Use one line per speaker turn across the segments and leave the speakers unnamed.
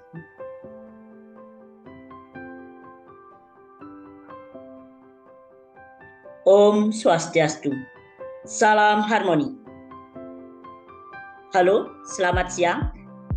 Om Swastiastu. Salam harmoni. Halo, selamat siang.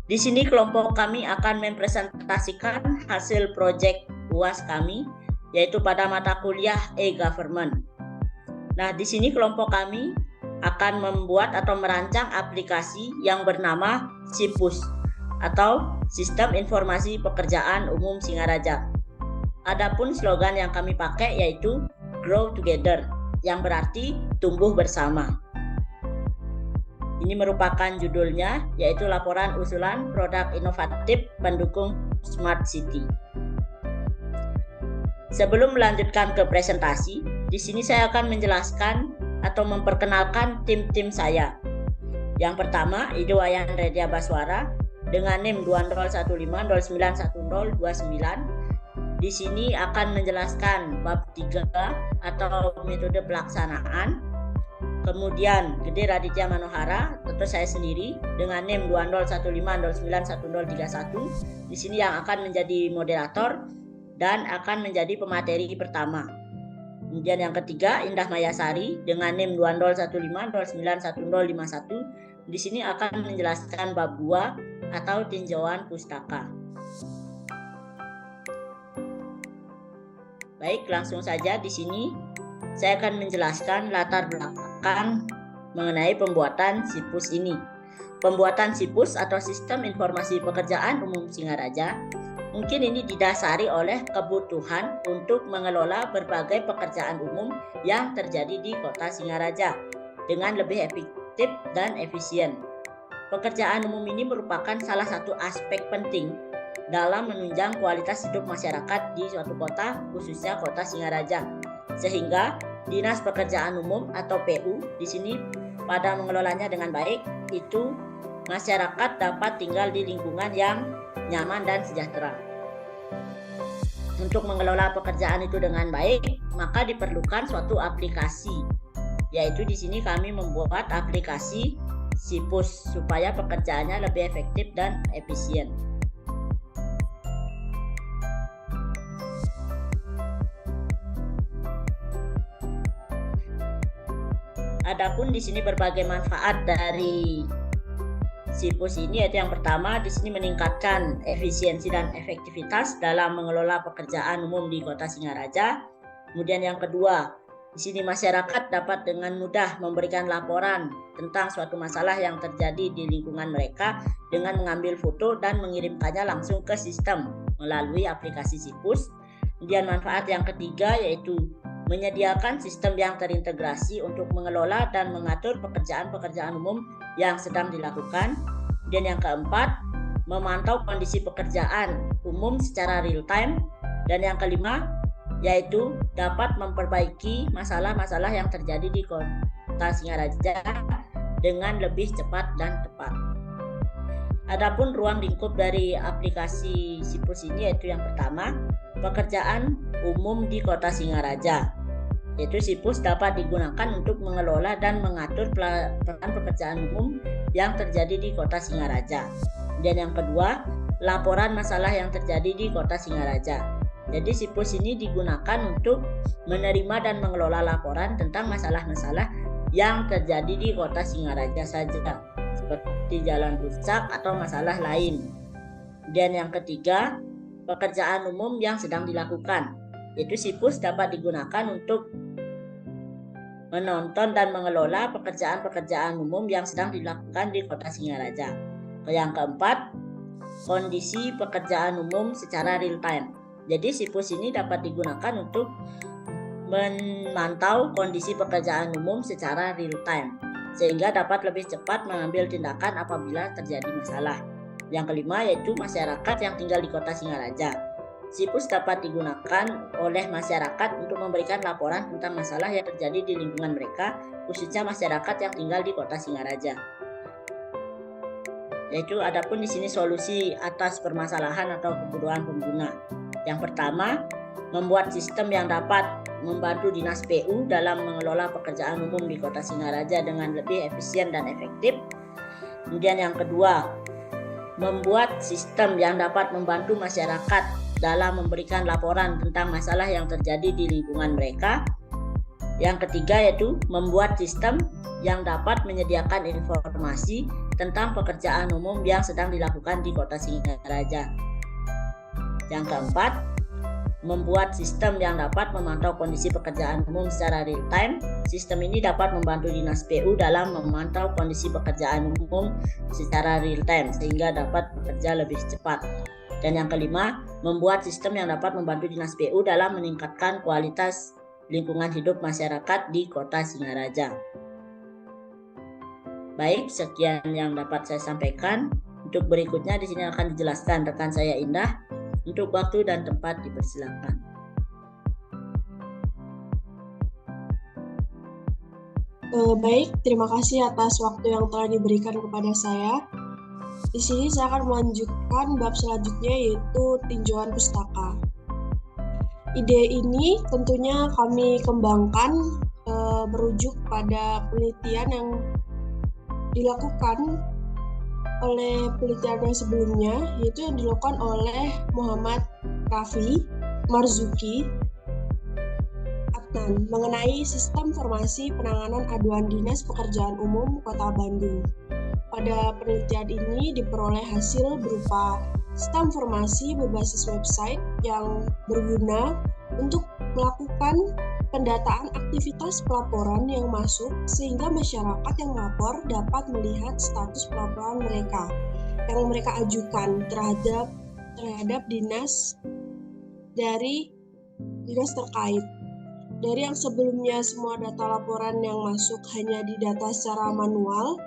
Di sini kelompok kami akan mempresentasikan hasil proyek UAS kami, yaitu pada mata kuliah e-government. Nah, di sini kelompok kami akan membuat atau merancang aplikasi yang bernama SIPUS atau Sistem Informasi Pekerjaan Umum Singaraja. Adapun slogan yang kami pakai yaitu Grow Together, yang berarti tumbuh bersama. Ini merupakan judulnya, yaitu laporan usulan produk inovatif pendukung Smart City. Sebelum melanjutkan ke presentasi, di sini saya akan menjelaskan atau memperkenalkan tim-tim saya. Yang pertama, Ido Wayan Redia Baswara dengan NIM 2015091029. Di sini akan menjelaskan bab 3 atau metode pelaksanaan. Kemudian Gede Raditya Manohara atau saya sendiri dengan NIM 2015091031. Di sini yang akan menjadi moderator dan akan menjadi pemateri pertama. Kemudian yang ketiga Indah Mayasari dengan NIM 2015091051. Di sini akan menjelaskan bab 2 atau tinjauan pustaka. Baik, langsung saja di sini saya akan menjelaskan latar belakang mengenai pembuatan SIPUS ini. Pembuatan SIPUS atau Sistem Informasi Pekerjaan Umum Singaraja mungkin ini didasari oleh kebutuhan untuk mengelola berbagai pekerjaan umum yang terjadi di Kota Singaraja dengan lebih efektif dan efisien. Pekerjaan umum ini merupakan salah satu aspek penting dalam menunjang kualitas hidup masyarakat di suatu kota, khususnya Kota Singaraja. Sehingga Dinas Pekerjaan Umum atau PU di sini pada mengelolanya dengan baik, itu masyarakat dapat tinggal di lingkungan yang nyaman dan sejahtera. Untuk mengelola pekerjaan itu dengan baik, maka diperlukan suatu aplikasi. Yaitu di sini kami membuat aplikasi SIPUS supaya pekerjaannya lebih efektif dan efisien. Adapun di sini berbagai manfaat dari SIPUS ini, yaitu yang pertama di sini meningkatkan efisiensi dan efektivitas dalam mengelola pekerjaan umum di Kota Singaraja. Kemudian yang kedua, di sini masyarakat dapat dengan mudah memberikan laporan tentang suatu masalah yang terjadi di lingkungan mereka dengan mengambil foto dan mengirimkannya langsung ke sistem melalui aplikasi SIPUS. Kemudian manfaat yang ketiga yaitu menyediakan sistem yang terintegrasi untuk mengelola dan mengatur pekerjaan-pekerjaan umum yang sedang dilakukan. Dan yang keempat, memantau kondisi pekerjaan umum secara real time. Dan yang kelima, yaitu dapat memperbaiki masalah-masalah yang terjadi di Kota Singaraja dengan lebih cepat dan tepat. Adapun ruang lingkup dari aplikasi SIPUS ini yaitu yang pertama, pekerjaan umum di Kota Singaraja. Yaitu SIPUS dapat digunakan untuk mengelola dan mengatur peran pekerjaan umum yang terjadi di Kota Singaraja. Dan yang kedua, laporan masalah yang terjadi di Kota Singaraja. Jadi SIPUS ini digunakan untuk menerima dan mengelola laporan tentang masalah-masalah yang terjadi di Kota Singaraja saja, seperti jalan rusak atau masalah lain. Dan yang ketiga, pekerjaan umum yang sedang dilakukan, yaitu SIPUS dapat digunakan untuk menonton dan mengelola pekerjaan-pekerjaan umum yang sedang dilakukan di Kota Singaraja. Yang keempat, kondisi pekerjaan umum secara real time. Jadi SIPUS ini dapat digunakan untuk memantau kondisi pekerjaan umum secara real time, sehingga dapat lebih cepat mengambil tindakan apabila terjadi masalah. Yang kelima yaitu masyarakat yang tinggal di Kota Singaraja. SIPUS dapat digunakan oleh masyarakat untuk memberikan laporan tentang masalah yang terjadi di lingkungan mereka, khususnya masyarakat yang tinggal di Kota Singaraja. Yaitu adapun di sini solusi atas permasalahan atau kebutuhan pengguna. Yang pertama, membuat sistem yang dapat membantu Dinas PU dalam mengelola pekerjaan umum di Kota Singaraja dengan lebih efisien dan efektif. Kemudian yang kedua, membuat sistem yang dapat membantu masyarakat dalam memberikan laporan tentang masalah yang terjadi di lingkungan mereka. Yang ketiga yaitu membuat sistem yang dapat menyediakan informasi tentang pekerjaan umum yang sedang dilakukan di Kota Singaraja. Yang keempat, membuat sistem yang dapat memantau kondisi pekerjaan umum secara real time. Sistem ini dapat membantu Dinas PU dalam memantau kondisi pekerjaan umum secara real time sehingga dapat bekerja lebih cepat. Dan yang kelima, membuat sistem yang dapat membantu Dinas PU dalam meningkatkan kualitas lingkungan hidup masyarakat di Kota Singaraja. Baik, sekian yang dapat saya sampaikan. Untuk berikutnya di sini akan dijelaskan rekan saya Indah. Untuk waktu dan tempat dipersilakan.
Baik, terima kasih atas waktu yang telah diberikan kepada saya. Di sini saya akan melanjutkan bab selanjutnya yaitu tinjauan pustaka. Ide ini tentunya kami kembangkan merujuk pada penelitian yang dilakukan oleh penelitian yang sebelumnya, yaitu yang dilakukan oleh Muhammad Rafi Marzuki Adnan mengenai sistem informasi penanganan aduan Dinas Pekerjaan Umum Kota Bandung. Pada penelitian ini diperoleh hasil berupa sistem informasi berbasis website yang berguna untuk melakukan pendataan aktivitas pelaporan yang masuk sehingga masyarakat yang melapor dapat melihat status pelaporan mereka yang mereka ajukan terhadap dinas dari dinas terkait. Dari yang sebelumnya semua data laporan yang masuk hanya didata secara manual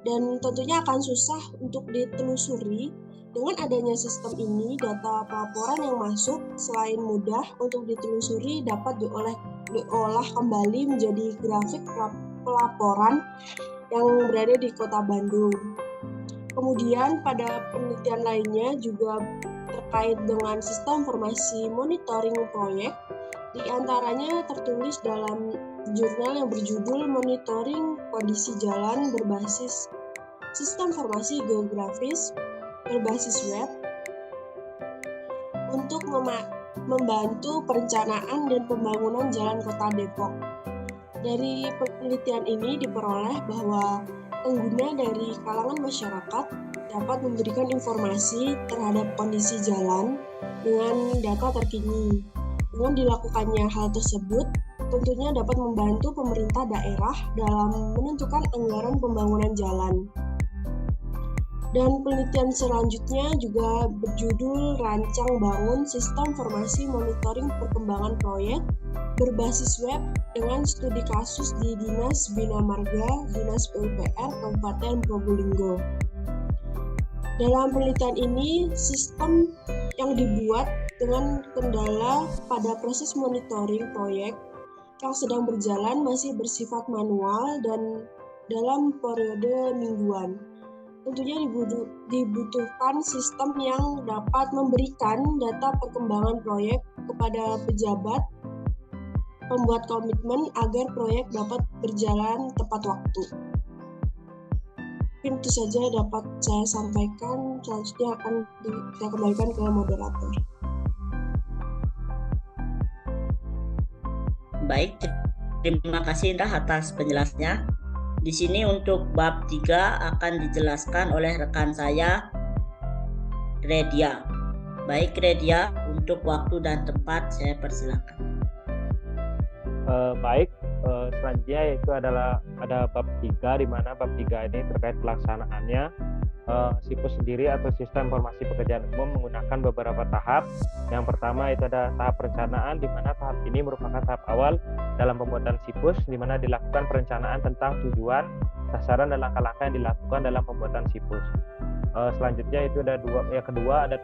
dan tentunya akan susah untuk ditelusuri. Dengan adanya sistem ini, data pelaporan yang masuk selain mudah untuk ditelusuri dapat diolah kembali menjadi grafik pelaporan yang berada di Kota Bandung. Kemudian pada penelitian lainnya juga terkait dengan sistem informasi monitoring proyek, di antaranya tertulis dalam jurnal yang berjudul Monitoring Kondisi Jalan Berbasis Sistem Informasi Geografis berbasis web untuk membantu perencanaan dan pembangunan jalan Kota Depok. Dari penelitian ini diperoleh bahwa pengguna dari kalangan masyarakat dapat memberikan informasi terhadap kondisi jalan dengan data terkini. Dengan dilakukannya hal tersebut, tentunya dapat membantu pemerintah daerah dalam menentukan anggaran pembangunan jalan. Dan penelitian selanjutnya juga berjudul Rancang Bangun Sistem Informasi Monitoring Perkembangan Proyek berbasis web dengan studi kasus di Dinas Bina Marga, Dinas PUPR Kabupaten Probolinggo. Dalam penelitian ini, sistem yang dibuat dengan kendala pada proses monitoring proyek yang sedang berjalan masih bersifat manual dan dalam periode mingguan. Tentunya dibutuhkan sistem yang dapat memberikan data perkembangan proyek kepada pejabat pembuat komitmen agar proyek dapat berjalan tepat waktu. Mungkin itu saja dapat saya sampaikan, selanjutnya akan saya kembalikan ke moderator.
Baik, terima kasih Indah atas penjelasannya. Di sini untuk bab 3 akan dijelaskan oleh rekan saya, Redia. Baik Redia, untuk waktu dan tempat saya persilakan.
Baik, selanjutnya yaitu adalah ada bab 3, di mana bab 3 ini terkait pelaksanaannya. SIPUS sendiri atau Sistem Informasi Pekerjaan Umum menggunakan beberapa tahap. Yang pertama itu ada tahap perencanaan, di mana tahap ini merupakan tahap awal dalam pembuatan SIPUS, di mana dilakukan perencanaan tentang tujuan, sasaran, dan langkah-langkah yang dilakukan dalam pembuatan SIPUS. Selanjutnya itu ada yang kedua ada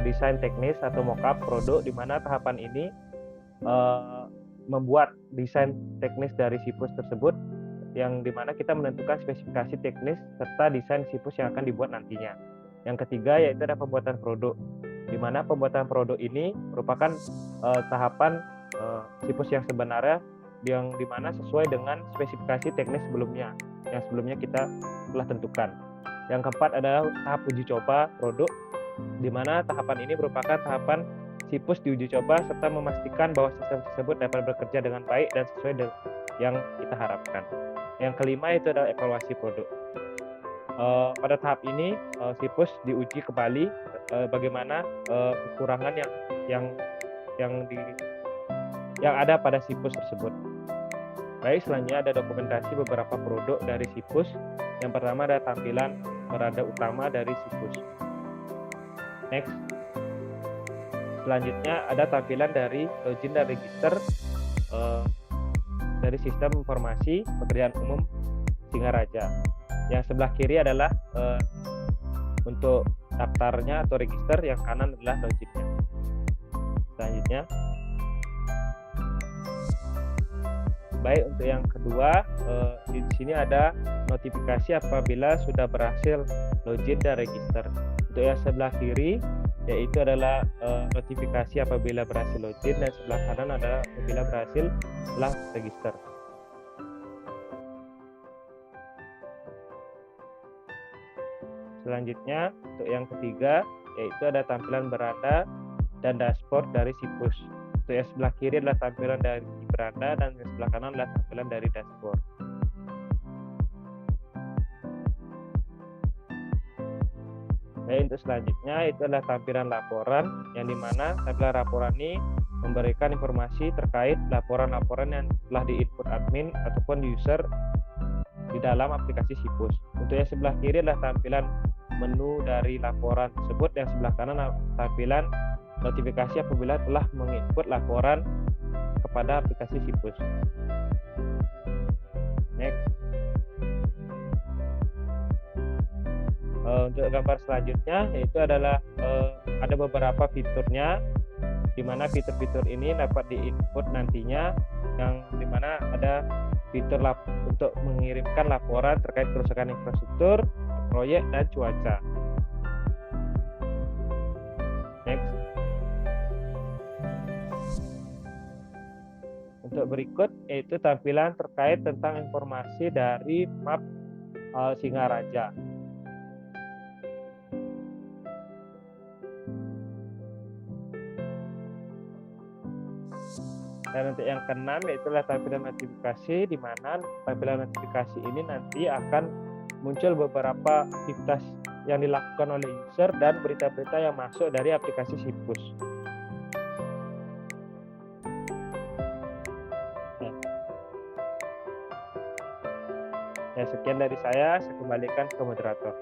desain teknis atau mock-up produk, di mana tahapan ini membuat desain teknis dari SIPUS tersebut, yang dimana kita menentukan spesifikasi teknis serta desain SIPUS yang akan dibuat nantinya. Yang ketiga yaitu ada pembuatan produk, di mana pembuatan produk ini merupakan tahapan SIPUS yang sebenarnya, yang dimana sesuai dengan spesifikasi teknis sebelumnya yang sebelumnya kita telah tentukan. Yang keempat adalah tahap uji coba produk, di mana tahapan ini merupakan tahapan SIPUS diuji coba serta memastikan bahwa sistem tersebut dapat bekerja dengan baik dan sesuai dengan yang kita harapkan. Yang kelima itu adalah evaluasi produk. Pada tahap ini SIPUS diuji kembali bagaimana kekurangan yang ada pada SIPUS tersebut. Baik, selanjutnya ada dokumentasi beberapa produk dari SIPUS. Yang pertama ada tampilan beranda utama dari SIPUS. Next. Selanjutnya ada tampilan dari login dan register dari sistem informasi pekerjaan umum Singaraja. Yang sebelah kiri adalah untuk daftarnya atau register, yang kanan adalah loginnya. Selanjutnya, baik, untuk yang kedua di sini ada notifikasi apabila sudah berhasil login dan register. Untuk yang sebelah kiri yaitu adalah notifikasi apabila berhasil login, dan sebelah kanan adalah apabila berhasil setelah register. Selanjutnya untuk yang ketiga yaitu ada tampilan beranda dan dashboard dari SIPUS. Untuk yang sebelah kiri adalah tampilan dari beranda, dan yang sebelah kanan adalah tampilan dari dashboard. Baik, untuk selanjutnya itu adalah tampilan laporan, yang dimana tampilan laporan ini memberikan informasi terkait laporan-laporan yang telah diinput admin ataupun user di dalam aplikasi SIPUS. Untuk yang sebelah kiri adalah tampilan menu dari laporan tersebut, yang sebelah kanan tampilan notifikasi apabila telah menginput laporan kepada aplikasi SIPUS. Next. Untuk gambar selanjutnya yaitu adalah ada beberapa fiturnya, di mana fitur-fitur ini dapat diinput nantinya, yang dimana ada fitur untuk mengirimkan laporan terkait kerusakan infrastruktur, proyek, dan cuaca. Next. Untuk berikut yaitu tampilan terkait tentang informasi dari map Singaraja. Dan untuk yang keenam yaitu tampilan notifikasi, di mana tampilan notifikasi ini nanti akan muncul beberapa aktivitas yang dilakukan oleh user dan berita-berita yang masuk dari aplikasi SIPUS. Ya, sekian dari saya kembalikan ke moderator.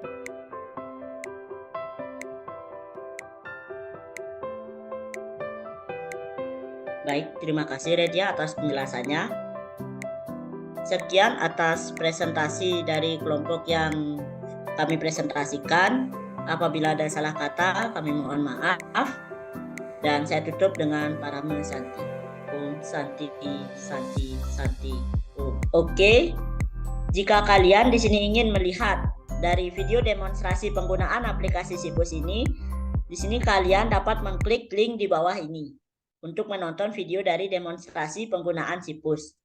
Baik, terima kasih Redia atas penjelasannya. Sekian atas presentasi dari kelompok yang kami presentasikan. Apabila ada salah kata, kami mohon maaf. Dan saya tutup dengan parame Santi. Om Santi, Santi, Santi. Oke. Jika kalian di sini ingin melihat dari video demonstrasi penggunaan aplikasi SIPUS ini, di sini kalian dapat mengklik link di bawah ini untuk menonton video dari demonstrasi penggunaan SIPUS.